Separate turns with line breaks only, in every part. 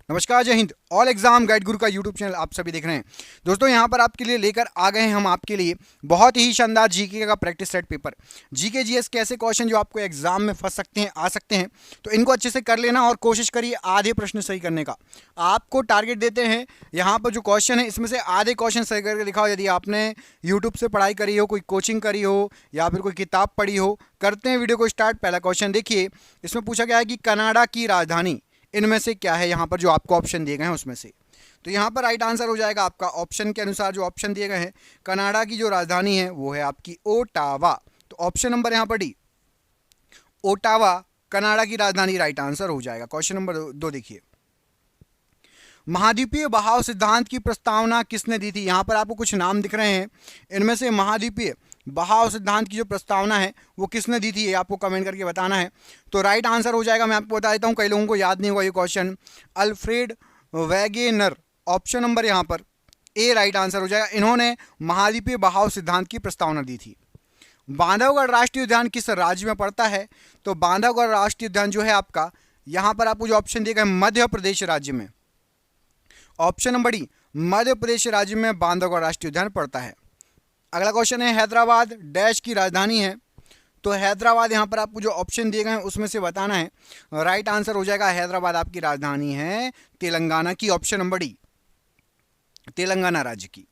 नमस्कार, जय Hind. All exam guide गुरु का यूट्यूब चैनल आप सभी देख रहे हैं। दोस्तों यहाँ पर आपके लिए लेकर आ गए हैं हम आपके लिए बहुत ही शानदार जीके का practice set paper. GK GS के ऐसे क्वेश्चन जो आपको एग्जाम में फंस सकते हैं, आ सकते हैं, तो इनको अच्छे से कर लेना और कोशिश करिए आधे प्रश्न सही करने का। आपको टारगेट देते हैं यहाँ पर जो क्वेश्चन है इसमें से आधे क्वेश्चन सही करके दिखाओ। यदि आपने यूट्यूब से पढ़ाई करी हो, कोई कोचिंग करी हो या फिर कोई किताब पढ़ी हो। करते हैं वीडियो को स्टार्ट। पहला क्वेश्चन देखिए, इसमें पूछा गया है कि कनाडा की राजधानी इनमें से क्या है। यहाँ पर जो आपको ऑप्शन दिए गए हैं उसमें से, तो यहाँ पर राइट आंसर हो जाएगा आपका ऑप्शन के अनुसार जो ऑप्शन दिए गए हैं। कनाडा की जो राजधानी है वो है आपकी ओटावा। तो ऑप्शन नंबर यहाँ पर डी, ओटावा कनाडा की राजधानी राइट आंसर हो जाएगा। क्वेश्चन नंबर 2 देखिए, महाद्वीपीय बहाव सिद्धांत की प्रस्तावना किसने दी थी। यहाँ पर आपको कुछ नाम दिख रहे हैं, इनमें से महाद्वीपीय बहाव सिद्धांत की जो प्रस्तावना है वो किसने दी थी, ये आपको कमेंट करके बताना है। तो राइट आंसर हो जाएगा, मैं आपको बता देता हूँ, कई लोगों को याद नहीं होगा ये question, Alfred Wegener. Option number यहाँ पर ए राइट आंसर हो जाएगा। इन्होंने महाद्वीपीय बहाव सिद्धांत की प्रस्तावना दी थी। बांधवगढ़ राष्ट्रीय उद्यान किस राज्य में पड़ता है। तो बांधवगढ़ राष्ट्रीय उद्यान जो है आपका, यहाँ पर आपको जो ऑप्शन दिए गए मध्य प्रदेश राज्य में। Option number D, Madhya Pradesh राज्य में बांधवगढ़ राष्ट्रीय उद्यान पड़ता है। अगला क्वेश्चन है, हैदराबाद डैश की राजधानी है। तो हैदराबाद यहाँ पर आपको जो ऑप्शन दिए गए हैं उसमें से बताना है। राइट आंसर हो जाएगा हैदराबाद आपकी राजधानी है तेलंगाना की। ऑप्शन नंबर डी, तेलंगाना राज्य की।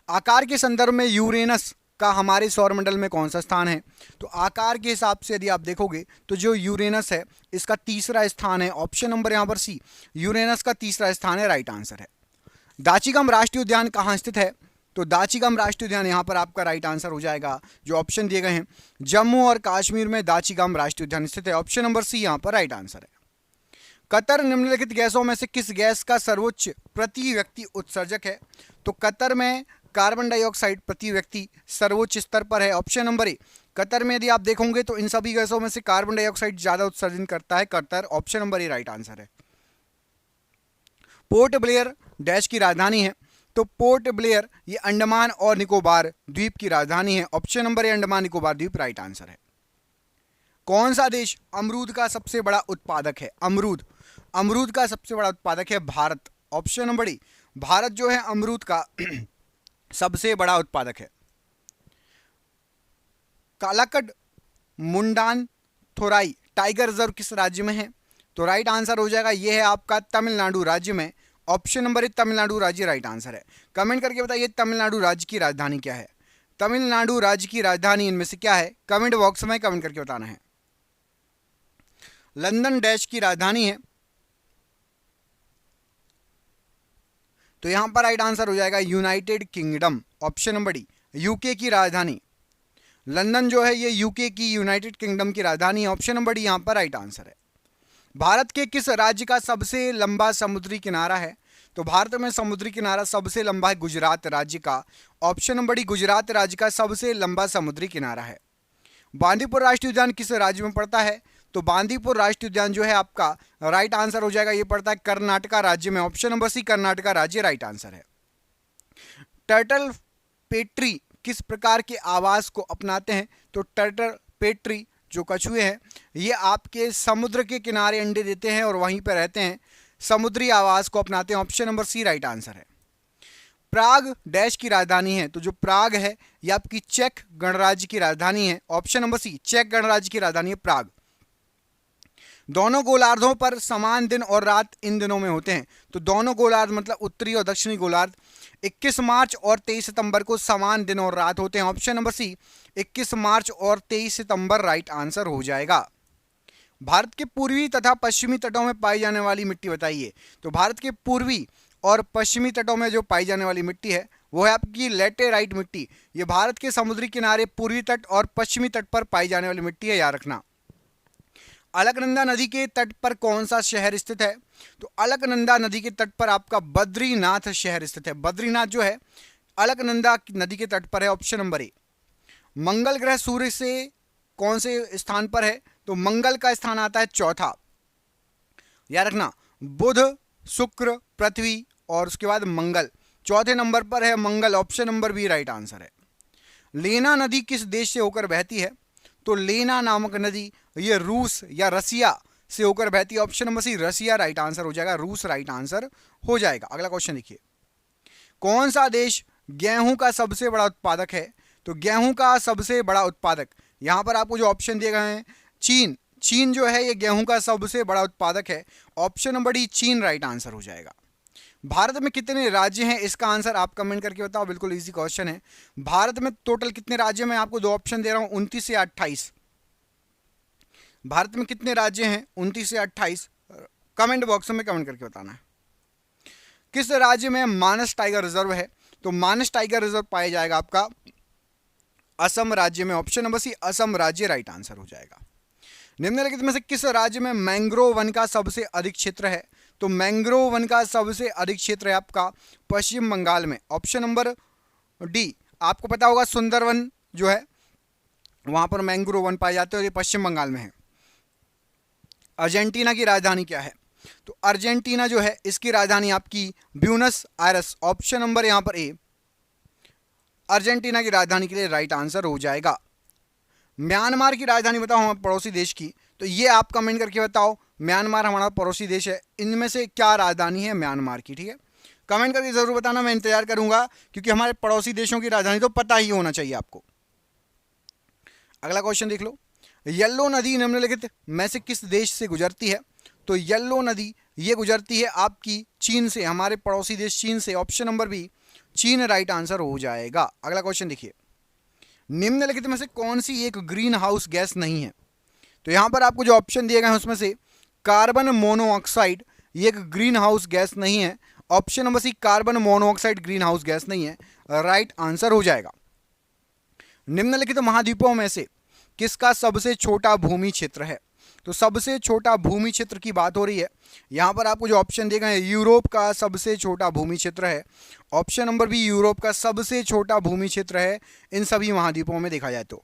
आकार के संदर्भ में यूरेनस का हमारे सौरमंडल में कौन सा स्थान है। तो आकार के हिसाब से यदि आप देखोगे तो जो यूरेनस है इसका तीसरा स्थान है। ऑप्शन नंबर यहाँ पर सी, यूरेनस का तीसरा स्थान है, राइट आंसर है। दाचीगम राष्ट्रीय उद्यान कहाँ स्थित है। तो दाचीगम राष्ट्रीय उद्यान यहाँ पर आपका राइट आंसर हो जाएगा। जो ऑप्शन दिए गए हैं, जम्मू और कश्मीर में दाचीगम राष्ट्रीय उद्यान स्थित है। ऑप्शन नंबर सी यहाँ पर राइट आंसर है। कतर निम्नलिखित गैसों में से किस गैस का सर्वोच्च प्रति व्यक्ति उत्सर्जक है। तो कतर में कार्बन डाइऑक्साइड प्रति व्यक्ति सर्वोच्च स्तर पर है। ऑप्शन नंबर ए, कतर में यदि आप देखोगे तो इन सभी गैसों में से कार्बन डाइऑक्साइड ज्यादा उत्सर्जन करता है कतर। ऑप्शन नंबर ए राइट आंसर है। पोर्ट ब्लेयर डैश की राजधानी है। तो पोर्ट ब्लेयर ये अंडमान और निकोबार द्वीप की राजधानी है। ऑप्शन नंबर ए अंडमान निकोबार द्वीप राइट आंसर है। कौन सा देश अमरूद का सबसे बड़ा उत्पादक है। अमरूद का सबसे बड़ा उत्पादक है Bharat. Option number D, Bharat जो है अमरूद का सबसे बड़ा उत्पादक है। कालाकट मुंडान थोराई टाइगर रिजर्व किस राज्य में है। तो राइट आंसर हो जाएगा ये है आपका तमिलनाडु राज्य में। ऑप्शन नंबर ए तमिलनाडु राज्य राइट आंसर है। कमेंट करके बताइए तमिलनाडु राज्य की राजधानी क्या है। तमिलनाडु राज्य की राजधानी इनमें से क्या है, कमेंट बॉक्स में कमेंट करके बताना है। लंदन डैश की राजधानी है। तो यहां पर राइट आंसर हो जाएगा United kingdom. Option number D, UK की राजधानी लंदन जो है ये यूके की यूनाइटेड किंगडम की राजधानी है। ऑप्शन नंबर डी यहां पर राइट आंसर है। भारत के किस राज्य का सबसे लंबा समुद्री किनारा है। तो भारत में समुद्री किनारा सबसे लंबा है गुजरात राज्य का। ऑप्शन नंबर डी, गुजरात राज्य का सबसे लंबा समुद्री किनारा है। बांदीपुर राष्ट्रीय उद्यान किस राज्य में पड़ता है। तो बांदीपुर राष्ट्रीय उद्यान जो है आपका राइट आंसर हो जाएगा, ये पड़ता है कर्नाटका राज्य में। ऑप्शन नंबर सी कर्नाटका राज्य राइट आंसर है। टर्टल पेट्री किस प्रकार के आवास को अपनाते हैं। तो टर्टल पेट्री जो कछुए हैं ये आपके समुद्र के किनारे अंडे देते हैं और वहीं पर रहते हैं, समुद्री आवास को अपनाते हैं। ऑप्शन नंबर सी राइट आंसर है। प्राग डैश की राजधानी है। तो जो प्राग है ये आपकी चेक गणराज्य की राजधानी है। ऑप्शन नंबर सी, चेक गणराज्य की राजधानी है प्राग। दोनों गोलार्धों पर समान दिन और रात इन दिनों में होते हैं। तो दोनों गोलार्ध मतलब उत्तरी और दक्षिणी गोलार्ध 21 मार्च और 23 सितंबर को समान दिन और रात होते हैं। ऑप्शन नंबर सी, 21 मार्च और 23 सितंबर राइट आंसर हो जाएगा। भारत के पूर्वी तथा पश्चिमी तटों में पाई जाने वाली मिट्टी बताइए। तो भारत के पूर्वी और पश्चिमी तटों में जो पाई जाने वाली मिट्टी है वो है आपकी लेटेराइट मिट्टी। ये भारत के समुद्री किनारे पूर्वी तट और पश्चिमी तट पर पाई जाने वाली मिट्टी है, याद रखना। अलकनंदा नदी के तट पर कौन सा शहर स्थित है। तो अलकनंदा नदी के तट पर आपका बद्रीनाथ शहर स्थित है। बद्रीनाथ जो है अलकनंदा नदी के तट पर है। ऑप्शन नंबर ए। मंगल ग्रह सूर्य से कौन से स्थान पर है। तो मंगल का स्थान आता है चौथा, याद रखना। बुध, शुक्र, पृथ्वी और उसके बाद मंगल, चौथे नंबर पर है Mangal. Option number B right answer है। लेना नदी किस देश से होकर बहती है। तो लेना नामक नदी ये रूस या रसिया से होकर बहती है। ऑप्शन नंबर सी रसिया राइट आंसर हो जाएगा, रूस राइट आंसर हो जाएगा। अगला क्वेश्चन देखिए, कौन सा देश गेहूं का सबसे बड़ा उत्पादक है? तो गेहूं का सबसे बड़ा उत्पादक, यहां पर आपको जो ऑप्शन दिए गए हैं, चीन। चीन जो है ये गेहूं का सबसे बड़ा उत्पादक है। ऑप्शन नंबर डी चीन राइट आंसर हो जाएगा। भारत में कितने राज्य हैं, इसका आंसर आप कमेंट करके बताओ, बिल्कुल इजी क्वेश्चन है। भारत में टोटल कितने राज्य में, आपको दो ऑप्शन दे रहा हूं, 29 से 28। भारत में कितने राज्य हैं, 29 से 28, कमेंट बॉक्स में कमेंट करके बताना है। किस राज्य में मानस टाइगर रिजर्व है? तो मानस टाइगर रिजर्व पाया जाएगा आपका असम राज्य में। ऑप्शन नंबर सी असम राज्य राइट आंसर हो जाएगा। निम्नलिखित में से किस राज्य में मैंग्रोव वन का सबसे अधिक क्षेत्र है? तो मैंग्रोव वन का सबसे अधिक क्षेत्र है आपका पश्चिम बंगाल में। ऑप्शन नंबर डी, आपको पता होगा सुंदरवन जो है वहां पर मैंग्रोव वन पाए जाते हैं और ये पश्चिम बंगाल में है। अर्जेंटीना की राजधानी क्या है? तो अर्जेंटीना जो है इसकी राजधानी आपकी ब्यूनस आयरस। ऑप्शन नंबर यहां पर ए अर्जेंटीना की राजधानी के लिए राइट आंसर हो जाएगा। म्यांमार की राजधानी बताओ हमारे पड़ोसी देश की, तो ये आप कमेंट करके बताओ। म्यांमार हमारा पड़ोसी देश है, इनमें से क्या राजधानी है म्यांमार की? ठीक है, कमेंट करके जरूर बताना, मैं इंतजार करूंगा, क्योंकि हमारे पड़ोसी देशों की राजधानी तो पता ही होना चाहिए आपको। अगला क्वेश्चन देख लो, येलो नदी निम्नलिखित में से किस देश से गुजरती है? तो येलो नदी ये गुजरती है आपकी चीन से, हमारे पड़ोसी देश चीन से। ऑप्शन नंबर बी चीन राइट आंसर हो जाएगा। अगला क्वेश्चन देखिए, निम्नलिखित में से कौन सी एक ग्रीन हाउस गैस नहीं है? तो यहां पर आपको जो ऑप्शन दिए गए हैं उसमें से कार्बन मोनोऑक्साइड ये एक ग्रीन हाउस गैस नहीं है। Option number c carbon monoxide green house gas नहीं है, राइट आंसर हो जाएगा। निम्नलिखित महाद्वीपों में से किसका सबसे छोटा भूमि क्षेत्र है? तो सबसे छोटा भूमि क्षेत्र की बात हो रही है। यहां पर आपको जो ऑप्शन दिए गए हैं, यूरोप का सबसे छोटा भूमि क्षेत्र है। ऑप्शन नंबर बी यूरोप का सबसे छोटा भूमि क्षेत्र है इन सभी महाद्वीपों में देखा जाए तो।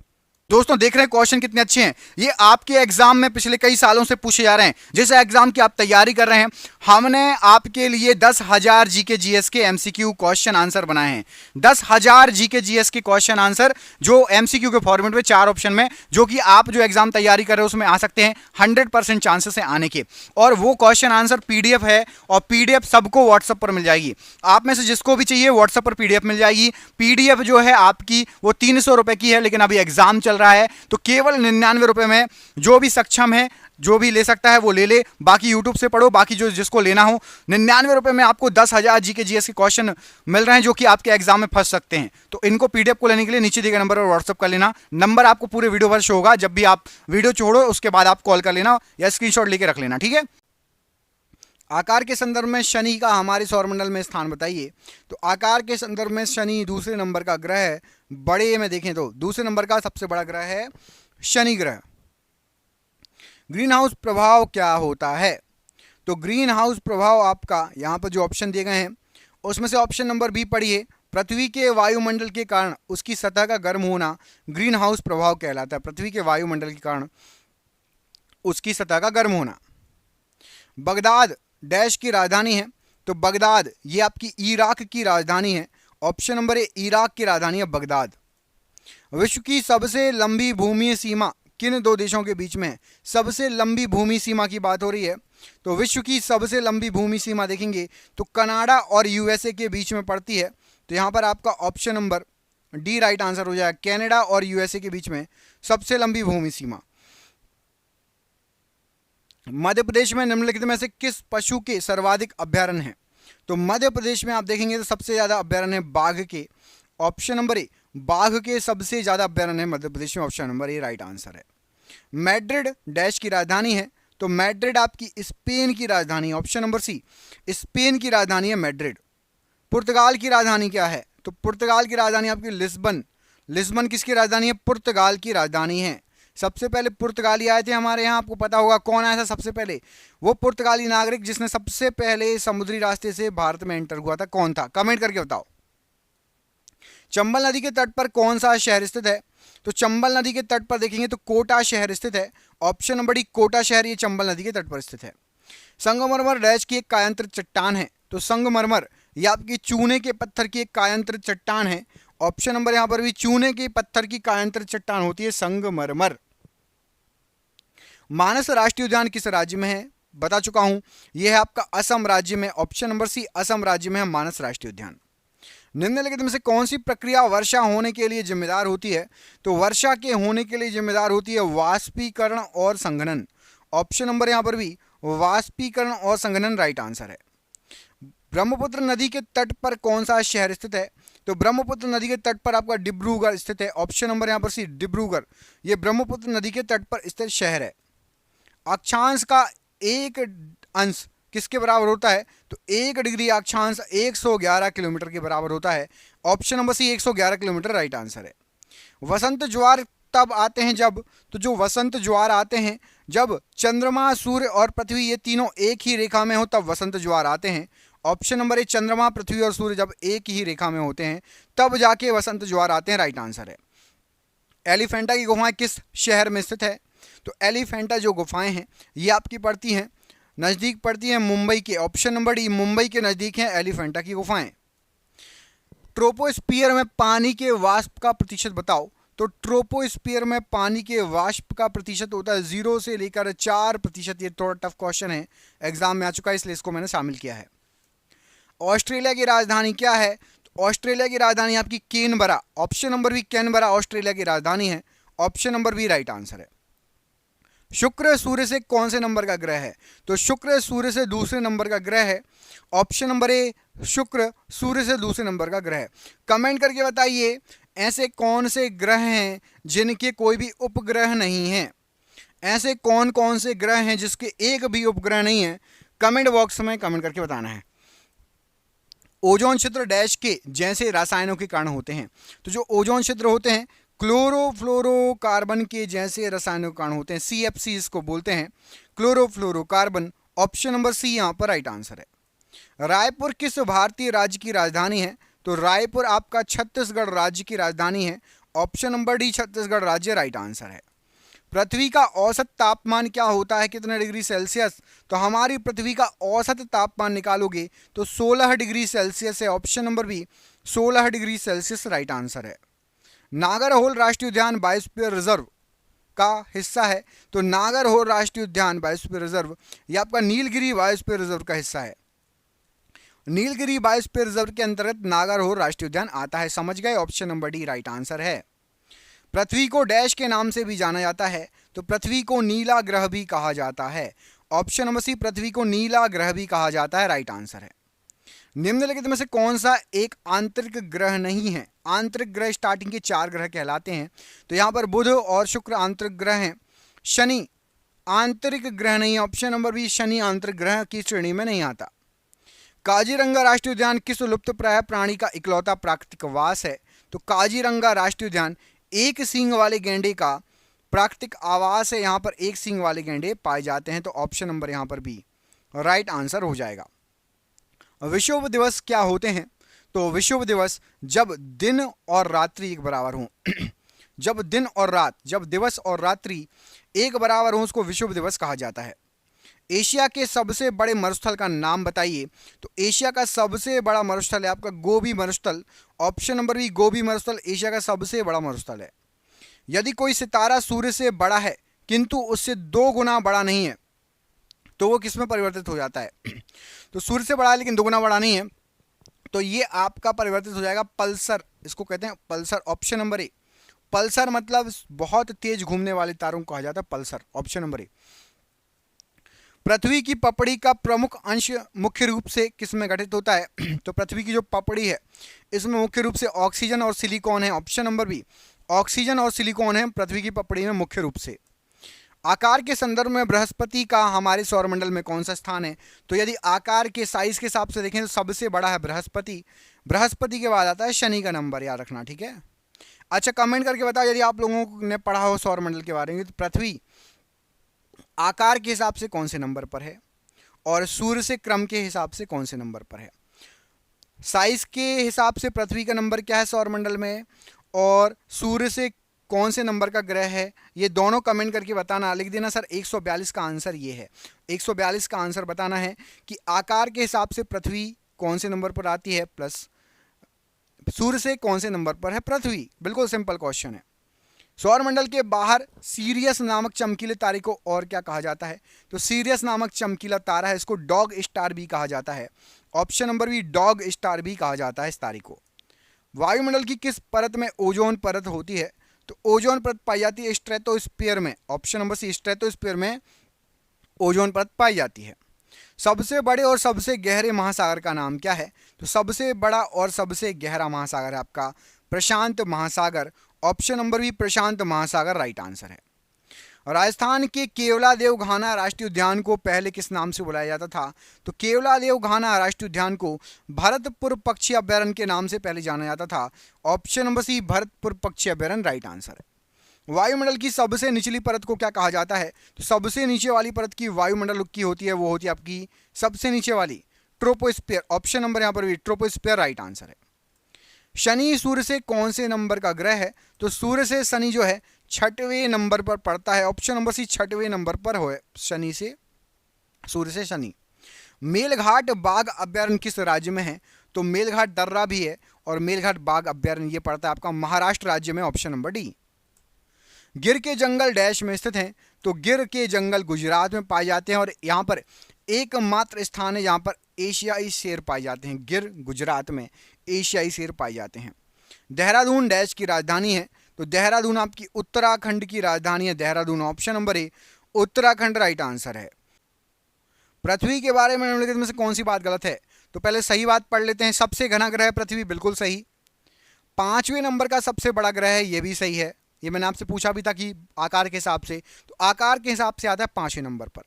दोस्तों देख रहे हैं क्वेश्चन कितने अच्छे हैं, ये आपके एग्जाम में पिछले कई सालों से पूछे जा रहे हैं। जिस एग्जाम की आप तैयारी कर रहे हैं, हमने आपके लिए 10,000 जीके जीएस के एमसीक्यू क्वेश्चन आंसर बनाए हैं। 10,000 जीके जीएस के क्वेश्चन आंसर जो एमसीक्यू के फॉर्मेट में 4 ऑप्शन में, जो कि आप जो एग्जाम तैयारी कर रहे हो उसमें आ सकते हैं, 100% चांसेस है आने के। और वो क्वेश्चन आंसर पीडीएफ है, और पीडीएफ सबको व्हाट्सएप पर मिल जाएगी। आप में से जिसको भी चाहिए व्हाट्सएप पर पीडीएफ मिल जाएगी। पीडीएफ जो है आपकी वो 300 रुपए की है, लेकिन अभी एग्जाम चल रहा है तो केवल 99 रुपए में जो भी सक्षम है, जो भी ले सकता है वो ले ले, बाकी यूट्यूब से पढ़ो, बाकी जो जिसको लेना हो। 99 रुपए में आपको 10,000 जीके जीएस के क्वेश्चन मिल रहे हैं जो कि आपके एग्जाम में फंस सकते हैं। तो इनको पीडीएफ को लेने के लिए नीचे दिए गए नंबर पर व्हाट्सएप कर लेना। नंबर आपको पूरे वीडियो पर शो होगा, जब भी आप वीडियो छोड़ो उसके बाद आप कॉल कर लेना या स्क्रीनशॉट लेके रख लेना, ठीक है। आकार के संदर्भ में शनि का हमारे सौरमंडल में स्थान बताइए। तो आकार के संदर्भ में शनि दूसरे नंबर का ग्रह है, बड़े में देखें तो दूसरे नंबर का सबसे बड़ा ग्रह है शनि ग्रह। ग्रीन हाउस प्रभाव क्या होता है? तो ग्रीन हाउस प्रभाव आपका यहां पर जो ऑप्शन दिए गए हैं उसमें से ऑप्शन नंबर बी पढ़िए, पृथ्वी के वायुमंडल के कारण उसकी सतह का गर्म होना ग्रीन हाउस प्रभाव कहलाता है। पृथ्वी के वायुमंडल के कारण उसकी सतह का गर्म होना। बगदाद डैश की राजधानी है, तो बगदाद ये आपकी इराक की राजधानी है। ऑप्शन नंबर ए इराक की राजधानी है बगदाद। विश्व की सबसे लंबी भूमि सीमा किन दो देशों के बीच में है? सबसे लंबी भूमि सीमा की बात हो रही है, तो विश्व की सबसे लंबी भूमि सीमा देखेंगे तो कनाडा और यूएसए के बीच में पड़ती है। तो यहां पर आपका option number D right answer हो जाएगा, कनाडा और यूएसए के बीच में सबसे लंबी भूमि सीमा। मध्य प्रदेश में निम्नलिखित में से किस पशु के सर्वाधिक अभ्यारण्य हैं? तो मध्य प्रदेश में आप देखेंगे तो सबसे ज्यादा अभ्यारण्य है बाघ के। ऑप्शन नंबर ए बाघ के सबसे ज्यादा अभ्यारण्य है मध्य प्रदेश में। ऑप्शन नंबर ए राइट आंसर है। मैड्रिड डैश की राजधानी है, तो मैड्रिड आपकी स्पेन की राजधानी। ऑप्शन नंबर सी स्पेन की राजधानी है मैड्रिड। पुर्तगाल की राजधानी क्या है? तो पुर्तगाल की राजधानी आपकी लिस्बन। लिस्बन किसकी राजधानी है? पुर्तगाल की राजधानी है। सबसे पहले पुर्तगाली आए थे हमारे यहाँ, आपको पता होगा कौन आया था सबसे पहले? वो पुर्तगाली नागरिक जिसने सबसे पहले समुद्री रास्ते से भारत में एंटर हुआ था, कौन था? कमेंट करके बताओ। चंबल नदी के तट पर कौन सा शहर स्थित है? तो चंबल नदी के तट पर देखेंगे तो कोटा शहर स्थित है। ऑप्शन नंबर डी कोटा शहर ये चंबल नदी के तट पर स्थित है। संगमरमर डैश की एक कायांतरित चट्टान है, तो संगमरमर ये आपकी चूने के पत्थर की एक कायांतरित चट्टान है। ऑप्शन नंबर यहां पर भी चूने के पत्थर की कायांतरित चट्टान होती है संगमरमर। मानस राष्ट्रीय उद्यान किस राज्य में है? बता चुका हूं, यह है आपका असम राज्य में। ऑप्शन नंबर सी, असम राज्य में है मानस राष्ट्रीय उद्यान। निम्नलिखित में से कौन सी प्रक्रिया वर्षा होने के लिए जिम्मेदार होती है? तो वर्षा के होने के लिए जिम्मेदार होती है वाष्पीकरण और संघनन। ऑप्शन नंबर यहां पर भी वाष्पीकरण और संघनन राइट आंसर है। ब्रह्मपुत्र नदी के तट पर कौन सा शहर स्थित है? तो ब्रह्मपुत्र नदी के तट पर आपका डिब्रूगढ़ स्थित है। ऑप्शन नंबर यहां पर सी, डिब्रूगढ़, ये ब्रह्मपुत्र नदी के तट पर स्थित शहर है। अक्षांश का एक अंश किसके बराबर होता है? तो 1 डिग्री अक्षांश 111 किलोमीटर के बराबर होता है। Option number c, 111 kilometre right answer है। वसंत ज्वार तब आते हैं जब, तो जो वसंत ज्वार आते हैं जब चंद्रमा, सूर्य और पृथ्वी ये तीनों एक ही रेखा में हो, तब वसंत ज्वार आते हैं। ऑप्शन नंबर ए, चंद्रमा, पृथ्वी और सूर्य जब एक ही रेखा में होते हैं तब जाके वसंत ज्वार आते हैं, राइट आंसर है। एलिफेंटा की गुफाएं किस शहर में स्थित है? तो एलिफेंटा जो गुफाएं हैं ये आपकी पड़ती हैं, नज़दीक पड़ती हैं मुंबई के। ऑप्शन नंबर डी, मुंबई के नज़दीक हैं एलिफेंटा की गुफाएं। ट्रोपोस्फियर में पानी के वाष्प का प्रतिशत बताओ। तो ट्रोपोस्फियर में पानी के वाष्प का प्रतिशत होता है 0 से लेकर 4%। ये थोड़ा टफ क्वेश्चन है, एग्जाम में आ चुका है, इसलिए इसको मैंने शामिल किया है। ऑस्ट्रेलिया की राजधानी क्या है? तो ऑस्ट्रेलिया की राजधानी आपकी Canberra. Option number b, Canberra Australia की राजधानी है। Option number B right answer है। शुक्र सूर्य से कौन से नंबर का ग्रह है? तो शुक्र सूर्य से दूसरे नंबर का ग्रह है। ऑप्शन नंबर ए, शुक्र सूर्य से दूसरे नंबर का ग्रह है। कमेंट करके बताइए ऐसे कौन से ग्रह हैं जिनके कोई भी उपग्रह नहीं है? ऐसे कौन कौन से ग्रह हैं जिसके एक भी उपग्रह नहीं है? कमेंट बॉक्स में कमेंट करके बताना है। ओजोन क्षेत्र डैश के जैसे रसायनों के कारण होते हैं। तो जो ओजोन क्षेत्र होते हैं क्लोरोफ्लोरोकार्बन के जैसे रसायनों के कारण होते हैं। CFC इसको बोलते हैं, क्लोरोफ्लोरोकार्बन। ऑप्शन नंबर सी यहाँ पर राइट आंसर है। रायपुर किस भारतीय राज्य की राजधानी है? तो रायपुर आपका छत्तीसगढ़ राज्य की राजधानी है। ऑप्शन नंबर डी, छत्तीसगढ़ राज्य राइट आंसर है। पृथ्वी का औसत तापमान क्या होता है, कितने डिग्री सेल्सियस? तो हमारी पृथ्वी का औसत तापमान निकालोगे तो 16 डिग्री सेल्सियस है। Option number b, 16 degree Celsius right answer है। नागरहोल राष्ट्रीय उद्यान बायोस्फीयर रिजर्व का हिस्सा है। तो नागरहोल राष्ट्रीय उद्यान बायोस्फीयर रिजर्व ये आपका नीलगिरी बायोस्फीयर रिजर्व का हिस्सा है। नीलगिरी बायोस्फीयर रिजर्व के अंतर्गत नागरहोल राष्ट्रीय उद्यान आता है। समझ गए? Option number D right answer है। पृथ्वी को डैश के नाम से भी जाना जाता है? तो पृथ्वी को नीला ग्रह भी कहा जाता है। ऑप्शन नंबर सी, पृथ्वी को नीला ग्रह भी कहा जाता है, राइट आंसर है। निम्नलिखित में से कौन सा एक आंतरिक ग्रह नहीं है? आंतरिक ग्रह स्टार्टिंग के 4 ग्रह कहलाते हैं। तो यहाँ पर बुध और शुक्र आंतरिक ग्रह हैं। शनि आंतरिक ग्रह नहीं है। ऑप्शन नंबर बी, शनि आंतरिक ग्रह की श्रेणी में नहीं आता। काजीरंगा राष्ट्रीय उद्यान किस लुप्तप्राय प्राणी का इकलौता प्राकृतिक आवास है? तो काजीरंगा राष्ट्रीय उद्यान एक सींग वाले गैंडे का प्राकृतिक आवास है। यहाँ पर एक सींग वाले गैंडे पाए जाते हैं। तो ऑप्शन नंबर यहाँ पर बी राइट आंसर हो जाएगा। विश्व दिवस क्या होते हैं? तो विश्व दिवस जब दिन और रात्रि एक बराबर हों जब दिन और रात, जब दिवस और रात्रि एक बराबर हों उसको विश्व दिवस कहा जाता है। एशिया के सबसे बड़े मरुस्थल का नाम बताइए। तो एशिया का सबसे बड़ा मरुस्थल है आपका गोबी मरुस्थल। ऑप्शन नंबर बी, गोबी मरुस्थल एशिया का सबसे बड़ा मरुस्थल है। यदि कोई सितारा सूर्य से बड़ा है किंतु उससे 2 गुना बड़ा नहीं है तो वो किस में परिवर्तित हो जाता है? तो सूर्य से बड़ा है लेकिन 2 गुना बड़ा नहीं है, तो ये आपका परिवर्तित हो जाएगा पल्सर, इसको कहते हैं पल्सर। ऑप्शन नंबर ए, पल्सर मतलब बहुत तेज घूमने वाले तारों को कहा जाता है पल्सर। Option number A. पृथ्वी की पपड़ी का प्रमुख अंश मुख्य रूप से किस में गठित होता है? तो पृथ्वी की जो पपड़ी है इसमें मुख्य रूप से ऑक्सीजन और सिलिकॉन है। ऑप्शन नंबर बी, ऑक्सीजन और सिलिकॉन है पृथ्वी की पपड़ी में मुख्य रूप से। आकार के संदर्भ में बृहस्पति का हमारे सौरमंडल में कौन सा स्थान है? तो यदि आकार के साइज के हिसाब से देखें तो सबसे बड़ा है बृहस्पति। बृहस्पति के बाद आता है शनि का नंबर, याद रखना, ठीक है। अच्छा, कमेंट करके बताओ यदि आप लोगों ने पढ़ा हो सौरमंडल के बारे में, तो पृथ्वी आकार के हिसाब से कौन से नंबर पर है और सूर्य से क्रम के हिसाब से कौन से नंबर पर है? साइज के हिसाब से पृथ्वी का नंबर क्या है सौरमंडल में, और सूर्य से कौन से नंबर का ग्रह है, ये दोनों कमेंट करके बताना। लिख देना सर 142 का आंसर ये है। 142 का आंसर बताना है कि आकार के हिसाब से पृथ्वी कौन से नंबर पर आती है प्लस सूर्य से कौन से नंबर पर है पृथ्वी। बिल्कुल सिंपल क्वेश्चन है। सौरमंडल के बाहर सीरियस नामक चमकीले तारे को और क्या कहा जाता है? तो सीरियस नामक चमकीला तारा है, इसको डॉग स्टार भी कहा जाता है। Option number b, dog star भी कहा जाता है इस तारे को। वायुमंडल की किस परत में ओजोन परत होती है? तो ओजोन परत पाई जाती है स्ट्रेटोस्फीयर में। ऑप्शन नंबर सी, स्ट्रेटोस्फीयर में ओजोन परत पाई जाती है। सबसे बड़े और सबसे गहरे महासागर का नाम क्या है? तो सबसे बड़ा और सबसे गहरा महासागर है आपका प्रशांत महासागर। ऑप्शन नंबर बी, प्रशांत महासागर राइट आंसर है। राजस्थान के केवलादेव घाना राष्ट्रीय उद्यान को पहले किस नाम से बुलाया जाता था? तो केवलादेव घाना राष्ट्रीय उद्यान को भरतपुर पक्षी अभ्यारण्य के नाम से पहले जाना जाता था। ऑप्शन नंबर सी, भरतपुर पक्षी अभ्यारण्य राइट आंसर है। वायुमंडल की सबसे निचली परत को क्या कहा जाता है? तो सबसे नीचे वाली परत की वायुमंडल की होती है, वो होती है आपकी सबसे नीचे वाली ट्रोपोस्फीयर। ऑप्शन नंबर यहाँ पर भी ट्रोपोस्फीयर राइट आंसर है। शनि सूर्य से कौन से नंबर का ग्रह है? तो सूर्य से शनि जो है 6वें नंबर पर पड़ता है। ऑप्शन नंबर सी, 6वें नंबर पर हो शनि से, सूर्य से शनि। मेलघाट बाघ अभ्यारण्य किस राज्य में है? तो मेलघाट दर्रा भी है और मेलघाट बाघ अभ्यारण्य ये पड़ता है आपका महाराष्ट्र राज्य में। Option number D. गिर के जंगल डैश में स्थित हैं? तो गिर के जंगल गुजरात में पाए जाते हैं और यहाँ पर एकमात्र स्थान है जहाँ पर एशियाई शेर पाए जाते हैं। गिर गुजरात में एशियाई शेर पाए जाते हैं। देहरादून डैश की राजधानी है? तो देहरादून आपकी उत्तराखंड की राजधानी है, देहरादून। ऑप्शन नंबर ए, उत्तराखंड राइट आंसर है। पृथ्वी के बारे में निम्नलिखित में से कौन सी बात गलत है? तो पहले सही बात पढ़ लेते हैं। सबसे घना ग्रह पृथ्वी, बिल्कुल सही। 5वें नंबर का सबसे बड़ा ग्रह है, ये भी सही है। ये मैंने आपसे पूछा भी था कि आकार के हिसाब से, तो आकार के हिसाब से आता है 5वें नंबर पर।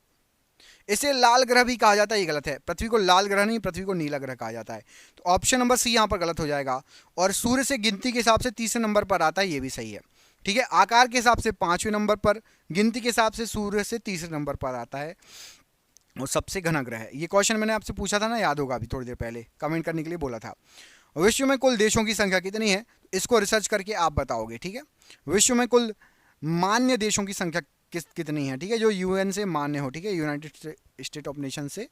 इसे लाल ग्रह भी कहा जाता है, ये गलत है। पृथ्वी को लाल ग्रह नहीं, पृथ्वी को नीला ग्रह कहा जाता है। तो ऑप्शन नंबर सी यहाँ पर गलत हो जाएगा। और सूर्य से गिनती के हिसाब से 3रे नंबर पर आता है, ये भी सही है। ठीक है, आकार के हिसाब से 5वें नंबर पर, गिनती के हिसाब से सूर्य से 3रे नंबर पर आता है और सबसे घना ग्रह है। ये क्वेश्चन मैंने आपसे पूछा था ना, याद होगा अभी थोड़ी देर पहले, कमेंट करने के लिए बोला था। विश्व में कुल देशों की संख्या कितनी है? इसको रिसर्च करके आप बताओगे। ठीक है, विश्व में कुल मान्य देशों की संख्या कितनी है? ठीक है, जो यूएन से मान्य हो। ठीक है, यूनाइटेड स्टेट ऑफ नेशन से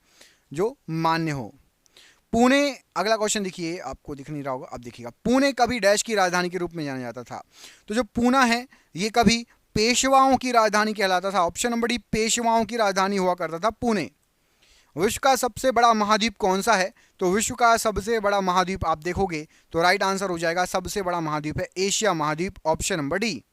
जो मान्य हो। पुणे, अगला क्वेश्चन देखिए, आपको दिख नहीं रहा होगा, अब देखिएगा। पुणे कभी डैश की राजधानी के रूप में जाना जाता था? तो जो पुणे है ये कभी पेशवाओं की राजधानी कहलाता था। ऑप्शन नंबर डी, पेशवाओं की राजधानी हुआ करता था पुणे। विश्व का सबसे बड़ा महाद्वीप कौन सा है? तो विश्व का सबसे बड़ा महाद्वीप आप देखोगे तो राइट आंसर हो जाएगा, सबसे बड़ा महाद्वीप है एशिया महाद्वीप। Option number D.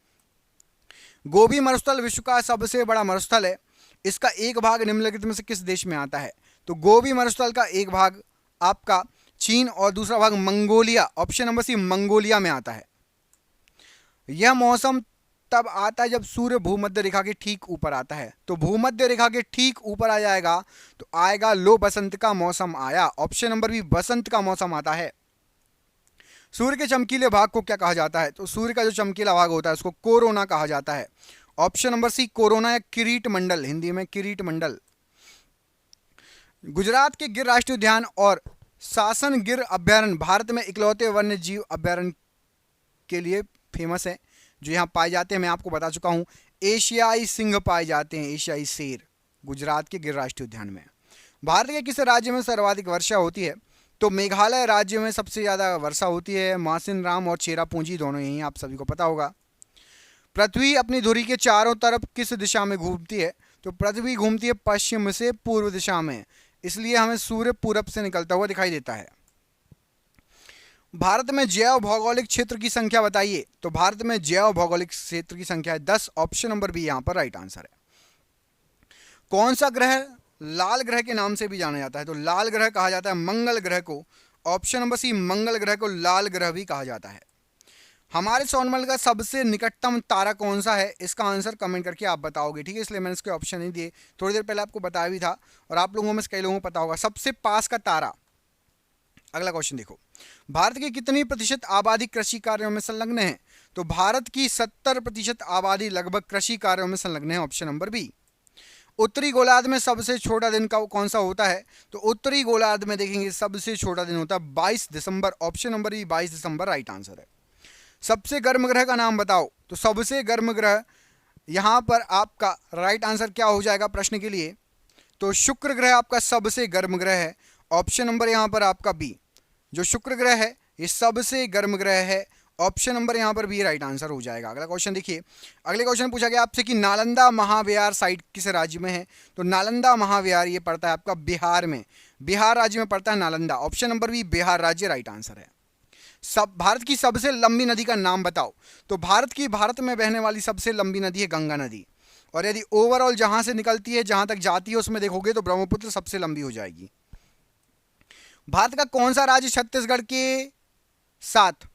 गोबी मरुस्थल विश्व का सबसे बड़ा मरुस्थल है। इसका एक भाग निम्नलिखित में से किस देश में आता है? तो गोबी मरुस्थल का एक भाग आपका चीन और दूसरा भाग Mongolia. Option number c, Mongolia में आता है। यह मौसम तब आता है जब सूर्य भूमध्य रेखा के ठीक ऊपर आता है। तो भूमध्य रेखा के ठीक ऊपर आ जाएगा तो आएगा लो बसंत का मौसम आया। ऑप्शन नंबर बी, बसंत का मौसम आता है। सूर्य के चमकीले भाग को क्या कहा जाता है? तो सूर्य का जो चमकीला भाग होता है उसको कोरोना कहा जाता है। ऑप्शन नंबर सी, कोरोना या किरीट मंडल, हिंदी में किरीट मंडल। गुजरात के गिर राष्ट्रीय उद्यान और सासन गिर अभ्यारण्य भारत में इकलौते वन्य जीव अभ्यारण्य के लिए फेमस है जो यहाँ पाए जाते हैं। मैं आपको बता चुका हूँ, एशियाई सिंह पाए जाते हैं, एशियाई शेर गुजरात के गिर राष्ट्रीय उद्यान में। भारत के किस राज्य में सर्वाधिक वर्षा होती है? तो मेघालय राज्य में सबसे ज़्यादा वर्षा होती है। मासिनराम और चेरापूंजी दोनों यहीं, आप सभी को पता होगा। पृथ्वी अपनी धुरी के चारों तरफ किस दिशा में घूमती है? तो पृथ्वी घूमती है पश्चिम से पूर्व दिशा में, इसलिए हमें सूर्य पूरब से निकलता हुआ दिखाई देता है। भारत में जैव भौगोलिक क्षेत्र की संख्या बताइए। तो भारत में जैव भौगोलिक क्षेत्र की संख्या है 10। ऑप्शन नंबर बी यहाँ पर राइट आंसर है। कौन सा ग्रह लाल ग्रह के नाम से भी जाना जाता है? तो लाल ग्रह कहा जाता है मंगल ग्रह को। ऑप्शन नंबर सी, मंगल ग्रह को लाल ग्रह भी कहा जाता है। हमारे सौरमंडल का सबसे निकटतम तारा कौन सा है? इसका आंसर कमेंट करके आप बताओगे। ठीक है, इसलिए मैंने इसके ऑप्शन नहीं दिए, थोड़ी देर पहले आपको बताया भी था और आप लोगों में से कई लोगों को पता होगा। सबसे पास का तारा। अगला क्वेश्चन देखो, भारत की कितनी प्रतिशत आबादी कृषि कार्यों में संलग्न है? तो भारत की 70% आबादी लगभग कृषि कार्यों में संलग्न है। Option number b. उत्तरी गोलार्ध में सबसे छोटा दिन का कौन सा होता है? तो उत्तरी गोलार्ध में देखेंगे सबसे छोटा दिन होता है 22 दिसंबर। ऑप्शन नंबर बी, 22 दिसंबर राइट आंसर है। सबसे गर्म ग्रह का नाम बताओ। तो सबसे गर्म ग्रह यहाँ पर आपका राइट आंसर क्या हो जाएगा प्रश्न के लिए? तो शुक्र ग्रह आपका सबसे गर्म ग्रह है। ऑप्शन नंबर यहाँ पर आपका बी, जो शुक्र ग्रह है ये सबसे गर्म ग्रह है ऑप्शन नंबर यहाँ पर भी राइट आंसर हो जाएगा। अगला क्वेश्चन देखिए, अगले क्वेश्चन पूछा गया आपसे कि नालंदा महाविहार साइट किस राज्य में है। तो नालंदा महाविहार ये पड़ता है आपका बिहार में, बिहार राज्य में पड़ता है Nalanda. Option number b Bihar राज्य राइट आंसर है। भारत की सबसे लंबी नदी का नाम बताओ। तो भारत में बहने वाली सबसे लंबी नदी है गंगा नदी, और यदि ओवरऑल जहां से निकलती है जहां तक जाती है उसमें देखोगे तो ब्रह्मपुत्र सबसे लंबी हो जाएगी। भारत का कौन सा राज्य छत्तीसगढ़ के साथ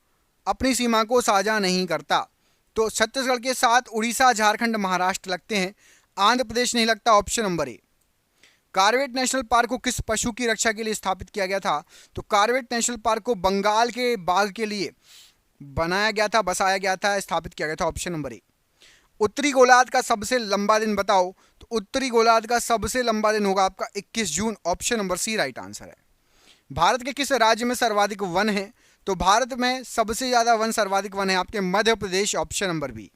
अपनी सीमा को साझा नहीं करता। तो छत्तीसगढ़ के साथ उड़ीसा, झारखंड, महाराष्ट्र लगते हैं, आंध्र प्रदेश नहीं लगता। ऑप्शन नंबर ए। कॉर्बेट नेशनल पार्क को किस पशु की रक्षा के लिए स्थापित किया गया था। तो कॉर्बेट नेशनल पार्क को बंगाल के बाघ के लिए बनाया गया था, बसाया गया था, स्थापित किया गया था। ऑप्शन नंबर ए। उत्तरी गोलार्ध का सबसे लंबा दिन बताओ। तो उत्तरी गोलार्ध का सबसे लंबा दिन होगा आपका 21 जून। ऑप्शन नंबर सी राइट आंसर है। भारत के किस राज्य में सर्वाधिक वन है। तो भारत में सबसे ज्यादा वन, सर्वाधिक वन है आपके Madhya Pradesh. Option number B.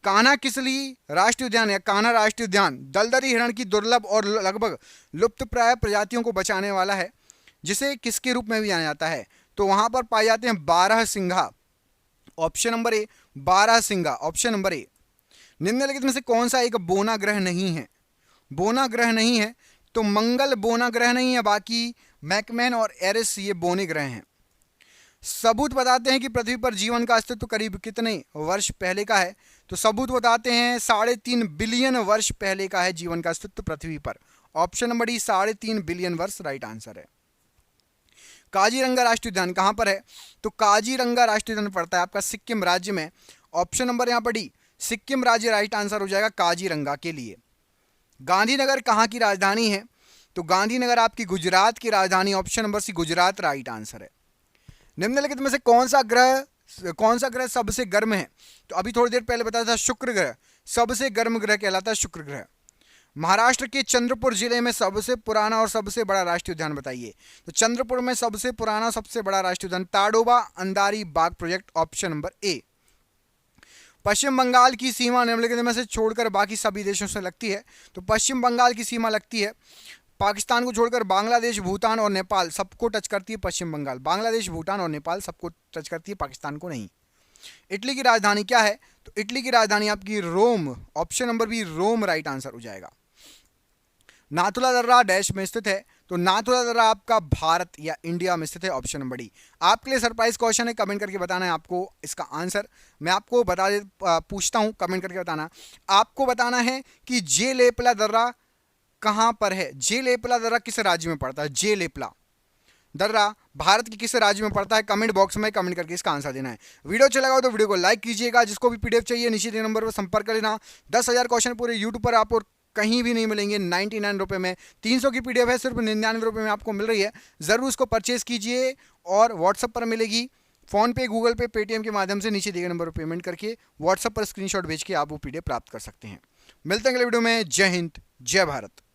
Kanha Kisli राष्ट्रीय उद्यान या कान्हा राष्ट्रीय उद्यान दलदली हिरण की दुर्लभ और लगभग लुप्तप्राय प्रजातियों को बचाने वाला है, जिसे किसके रूप में भी जाना जाता है। तो वहां पर पाए जाते हैं बारहसिंघा। ऑप्शन नंबर ए बारहसिंघा। Option number A. निम्नलिखित में से कौन सा एक बोना ग्रह नहीं है। बोना ग्रह नहीं है तो मंगल बोना ग्रह नहीं है, बाकी मैकमैन और एरिस ये बोने ग्रह हैं। सबूत बताते हैं कि पृथ्वी पर जीवन का अस्तित्व करीब कितने वर्ष पहले का है। तो सबूत बताते हैं 3.5 बिलियन वर्ष पहले का है जीवन का अस्तित्व पृथ्वी पर। ऑप्शन नंबर डी 3.5 बिलियन वर्ष राइट आंसर है। काजीरंगा राष्ट्रीय उद्यान कहां पर है। तो काजीरंगा राष्ट्रीय उद्यान पड़ता है आपका सिक्किम राज्य में। ऑप्शन नंबर यहां पर डी सिक्किम राज्य राइट आंसर हो जाएगा काजीरंगा के लिए। गांधीनगर कहां की राजधानी है। तो गांधीनगर आपकी गुजरात की राजधानी। Option number c Gujarat right answer है। निम्नलिखित में से कौन सा ग्रह सबसे गर्म है। तो अभी थोड़ी देर पहले बताया था शुक्र ग्रह सबसे गर्म ग्रह कहलाता है, शुक्र ग्रह। महाराष्ट्र के चंद्रपुर जिले में सबसे पुराना और सबसे बड़ा राष्ट्रीय उद्यान बताइए। तो चंद्रपुर में सबसे पुराना सबसे बड़ा राष्ट्रीय उद्यान ताडोबा अंधारी बाघ project. Option number A. Paschim Bangal की सीमा निम्नलिखित में से छोड़कर बाकी सभी देशों से लगती है। तो पश्चिम बंगाल की सीमा लगती है पाकिस्तान को छोड़कर बांग्लादेश, भूटान और नेपाल सबको टच करती है पश्चिम बंगाल। बांग्लादेश, भूटान और नेपाल सबको टच करती है, पाकिस्तान को नहीं। इटली की राजधानी क्या है। तो इटली की राजधानी आपकी Rome. Option number B Rome right answer हो जाएगा। नाथुला दर्रा डैश में स्थित है। तो नाथुला दर्रा आपका भारत या इंडिया में स्थित है। Option number D. आपके लिए सरप्राइज क्वेश्चन है, कमेंट करके बताना है आपको इसका आंसर। मैं आपको पूछता हूं, कमेंट करके बताना। आपको बताना है कि जेलेपला दर्रा कहां पर है। जेलेपला दर्रा किस राज्य में पड़ता है। जेलेपला दर्रा भारत के किस राज्य में पड़ता है। कमेंट बॉक्स में कमेंट करके इसका आंसर देना है। वीडियो अच्छा लगा हो तो वीडियो को लाइक कीजिएगा। जिसको भी पीडीएफ चाहिए नीचे दिए नंबर पर संपर्क कर लेना। 10,000 क्वेश्चन पूरे यूट्यूब पर आपको कहीं भी नहीं मिलेंगे 99 रुपये में। 300 की पीडीएफ है, सिर्फ 99 रुपये में आपको मिल रही है। ज़रूर उसको परचेज कीजिए और व्हाट्सअप पर मिलेगी। फ़ोन पे, गूगल पे, पेटीएम के माध्यम से नीचे दिए गए नंबर पर पेमेंट करके व्हाट्सअप पर स्क्रीनशॉट भेज के आप वो पीडीएफ प्राप्त कर सकते हैं। मिलते हैं अगले वीडियो में। जय हिंद, जय भारत।